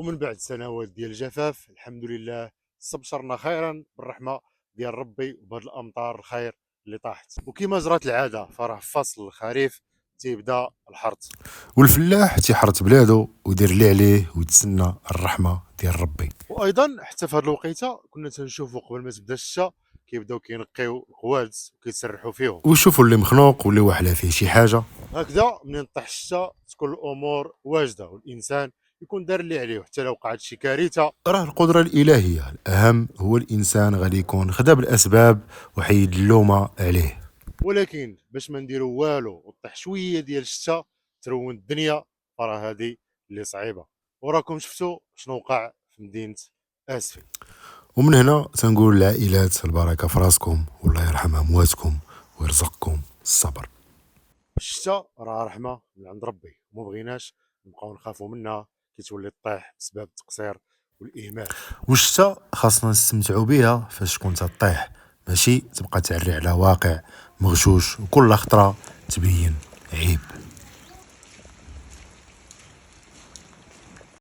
ومن بعد سنوات ديال الجفاف الحمد لله استبشرنا خيرا بالرحمه ديال ربي وبهاد الامطار الخير اللي طاحت. وكما جرت العاده فراه في فصل الخريف تيبدا الحرث، والفلاح تيحرث بلادو ويدير اللي عليه ويتسنى الرحمه ديال ربي. وايضا حتى في هذه الوقيته كنا تنشوفوا قبل ما تبدا الشتاء كيبداو كينقيو القوالز وكيتسرحوا فيهم. ويشوفوا اللي مخنوق واللي واحله فيه شي حاجه. هكذا منين طيح الشتاء تكون الامور واجده والانسان يكون دار اللي عليه، حتى لو وقعت شي كارثه راه القدره الالهيه، الاهم هو الانسان غادي يكون خدا بالاسباب وحيد اللومه عليه. ولكن باش ما نديرو والو وطيح شويه ديال الشتاء ترون الدنيا، فراه هذه اللي صعيبه. وراكم شفتوا شنو وقع في مدينه اسفي. ومن هنا تنقول للعائلات البركه في راسكم والله يرحم امواتكم ويرزقكم الصبر. الشتاء راه رحمه من عند ربي وما بغيناش نبقاو نخافوا منها كي تولي طيح بسبب التقصير والاهمال. والشتا خاصنا نستمتعوا بها فاش تكون تطيح، ماشي تبقى تعري على واقع مغشوش وكل خطره تبين عيب.